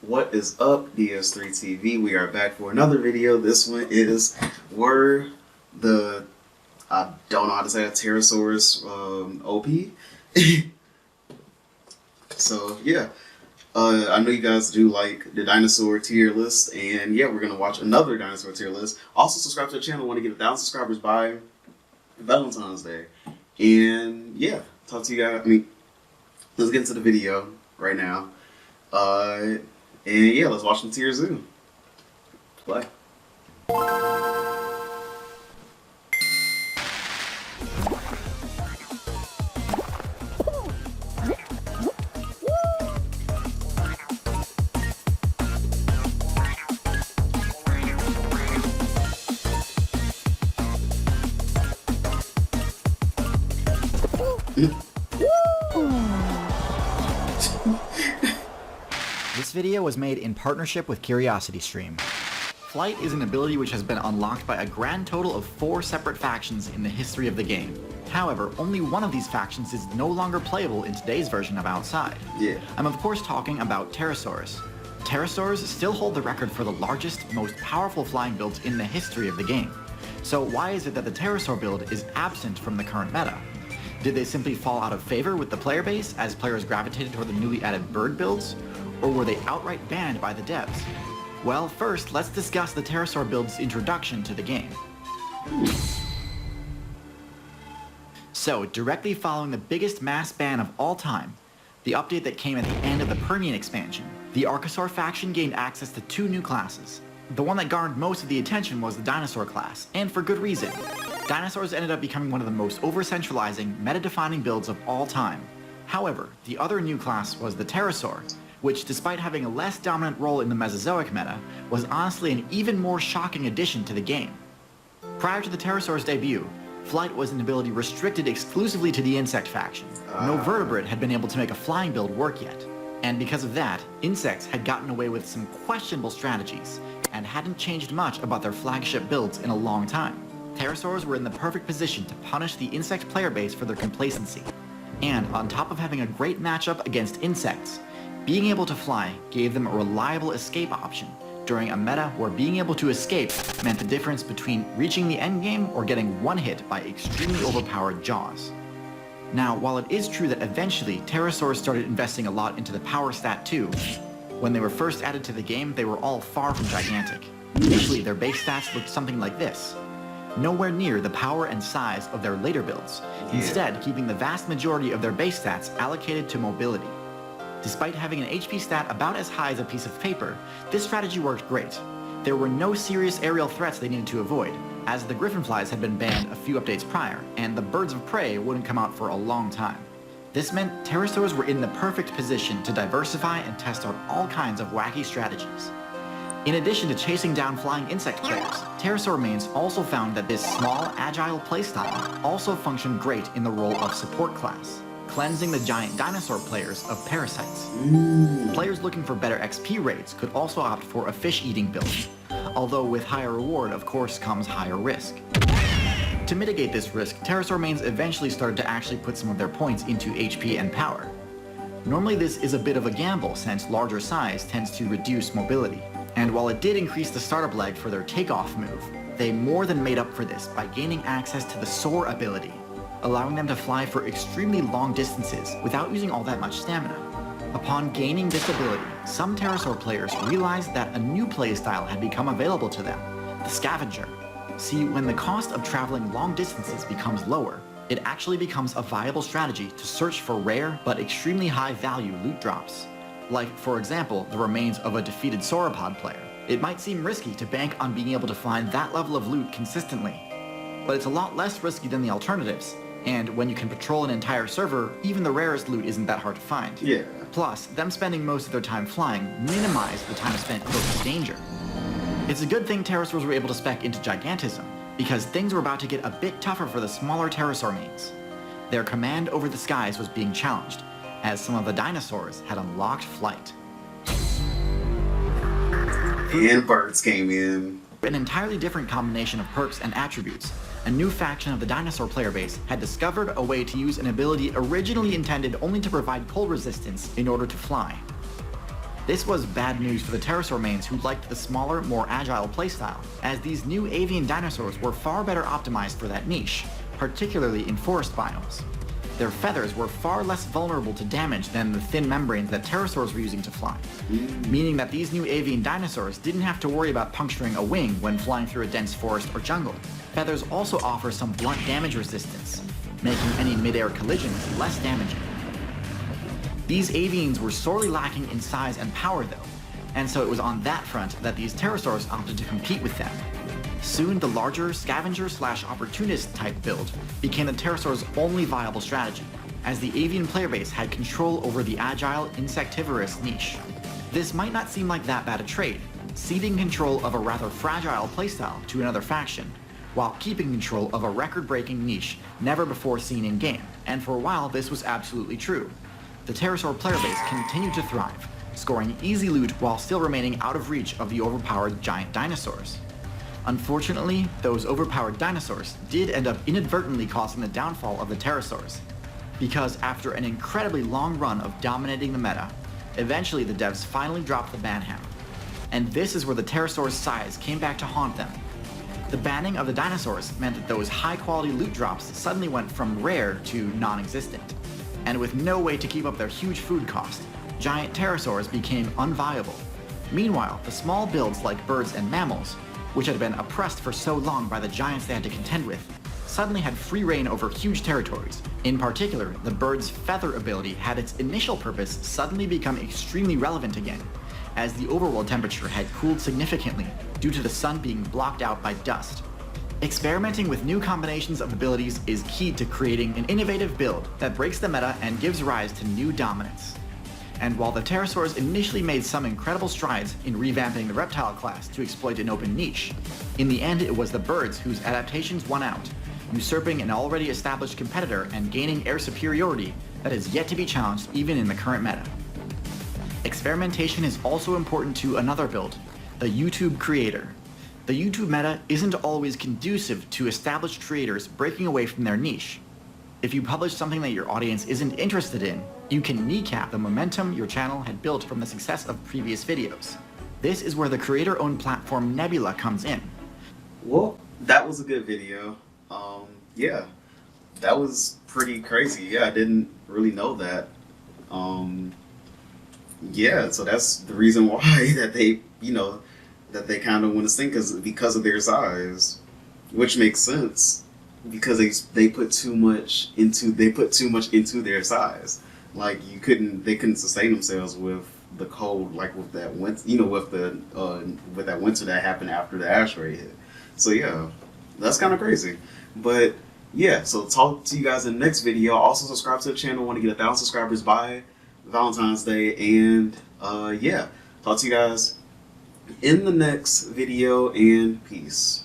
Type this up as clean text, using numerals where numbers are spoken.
What is up, DS3 TV? We are back for another video. This one is were the I don't know how to say it, Pterosaurs OP. So yeah, I know you guys do like the dinosaur tier list, and yeah, we're gonna watch another dinosaur tier list. Also, subscribe to the channel. Want to get 1,000 subscribers by Valentine's Day, and yeah, talk to you guys. Let's get into the video right now. And yeah, let's watch the tier zoo. Play. This video was made in partnership with CuriosityStream. Flight is an ability which has been unlocked by a grand total of 4 separate factions in the history of the game. However, only one of these factions is no longer playable in today's version of Outside. Yeah. I'm of course talking about Pterosaurs. Pterosaurs still hold the record for the largest, most powerful flying builds in the history of the game. So why is it that the Pterosaur build is absent from the current meta? Did they simply fall out of favor with the player base as players gravitated toward the newly added bird builds? Or were they outright banned by the devs? Well, first, let's discuss the Pterosaur build's introduction to the game. So, directly following the biggest mass ban of all time, the update that came at the end of the Permian expansion, the Archosaur faction gained access to 2 new classes. The one that garnered most of the attention was the Dinosaur class, and for good reason. Dinosaurs ended up becoming one of the most over-centralizing, meta-defining builds of all time. However, the other new class was the Pterosaur, which, despite having a less dominant role in the Mesozoic meta, was honestly an even more shocking addition to the game. Prior to the Pterosaur's debut, flight was an ability restricted exclusively to the insect faction. No vertebrate had been able to make a flying build work yet, and because of that, insects had gotten away with some questionable strategies, and hadn't changed much about their flagship builds in a long time. Pterosaurs were in the perfect position to punish the insect player base for their complacency, and on top of having a great matchup against insects, being able to fly gave them a reliable escape option during a meta where being able to escape meant the difference between reaching the endgame or getting one hit by extremely overpowered jaws. Now, while it is true that eventually Pterosaurs started investing a lot into the power stat too, when they were first added to the game, they were all far from gigantic. Initially, their base stats looked something like this. Nowhere near the power and size of their later builds, instead keeping the vast majority of their base stats allocated to mobility. Despite having an HP stat about as high as a piece of paper, this strategy worked great. There were no serious aerial threats they needed to avoid, as the Griffinflies had been banned a few updates prior, and the birds of prey wouldn't come out for a long time. This meant Pterosaurs were in the perfect position to diversify and test out all kinds of wacky strategies. In addition to chasing down flying insect players, Pterosaur mains also found that this small, agile playstyle also functioned great in the role of support class, cleansing the giant dinosaur players of parasites. Players looking for better XP rates could also opt for a fish-eating build, although with higher reward, of course, comes higher risk. To mitigate this risk, Pterosaur mains eventually started to actually put some of their points into HP and power. Normally this is a bit of a gamble since larger size tends to reduce mobility, and while it did increase the startup lag for their takeoff move, they more than made up for this by gaining access to the Soar ability, allowing them to fly for extremely long distances without using all that much stamina. Upon gaining this ability, some Pterosaur players realized that a new playstyle had become available to them, the Scavenger. See, when the cost of traveling long distances becomes lower, it actually becomes a viable strategy to search for rare but extremely high value loot drops. Like, for example, the remains of a defeated sauropod player. It might seem risky to bank on being able to find that level of loot consistently, but it's a lot less risky than the alternatives, and when you can patrol an entire server, even the rarest loot isn't that hard to find. Yeah. Plus, them spending most of their time flying minimize the time spent close to danger. It's a good thing Pterosaurs were able to spec into Gigantism, because things were about to get a bit tougher for the smaller Pterosaur mains. Their command over the skies was being challenged, as some of the dinosaurs had unlocked flight. And birds came in. An entirely different combination of perks and attributes, a new faction of the dinosaur player base had discovered a way to use an ability originally intended only to provide cold resistance in order to fly. This was bad news for the pterosaur mains who liked the smaller, more agile playstyle, as these new avian dinosaurs were far better optimized for that niche, particularly in forest biomes. Their feathers were far less vulnerable to damage than the thin membranes that pterosaurs were using to fly, meaning that these new avian dinosaurs didn't have to worry about puncturing a wing when flying through a dense forest or jungle. Feathers also offer some blunt damage resistance, making any mid-air collisions less damaging. These avians were sorely lacking in size and power though, and so it was on that front that these pterosaurs opted to compete with them. Soon, the larger scavenger/opportunist type build became the pterosaur's only viable strategy, as the avian player base had control over the agile, insectivorous niche. This might not seem like that bad a trade, ceding control of a rather fragile playstyle to another faction, while keeping control of a record-breaking niche never before seen in-game, and for a while this was absolutely true. The pterosaur player base continued to thrive, scoring easy loot while still remaining out of reach of the overpowered giant dinosaurs. Unfortunately, those overpowered dinosaurs did end up inadvertently causing the downfall of the pterosaurs, because after an incredibly long run of dominating the meta, eventually the devs finally dropped the ban hammer. And this is where the pterosaurs' size came back to haunt them. The banning of the dinosaurs meant that those high-quality loot drops suddenly went from rare to non-existent. And with no way to keep up their huge food cost, giant pterosaurs became unviable. Meanwhile, the small builds like birds and mammals, which had been oppressed for so long by the giants they had to contend with, suddenly had free reign over huge territories. In particular, the bird's feather ability had its initial purpose suddenly become extremely relevant again, as the overworld temperature had cooled significantly due to the sun being blocked out by dust. Experimenting with new combinations of abilities is key to creating an innovative build that breaks the meta and gives rise to new dominance. And while the pterosaurs initially made some incredible strides in revamping the reptile class to exploit an open niche, in the end it was the birds whose adaptations won out, usurping an already established competitor and gaining air superiority that is yet to be challenged even in the current meta. Experimentation is also important to another build, the YouTube creator. The YouTube meta isn't always conducive to established creators breaking away from their niche. If you publish something that your audience isn't interested in, you can kneecap the momentum your channel had built from the success of previous videos. This is where the creator-owned platform Nebula comes in. Well, that was a good video. Yeah, that was pretty crazy. Yeah, I didn't really know that. Yeah, so that's the reason why that they, that they kind of want to sink because of their size, which makes sense because they put too much into their size. Like they couldn't sustain themselves with the cold, like with that winter, with that winter that happened after the asteroid hit. So yeah, that's kind of crazy. But yeah, so talk to you guys in the next video. Also subscribe to the channel. Want to get 1,000 subscribers by Valentine's Day, and yeah, talk to you guys in the next video, and peace.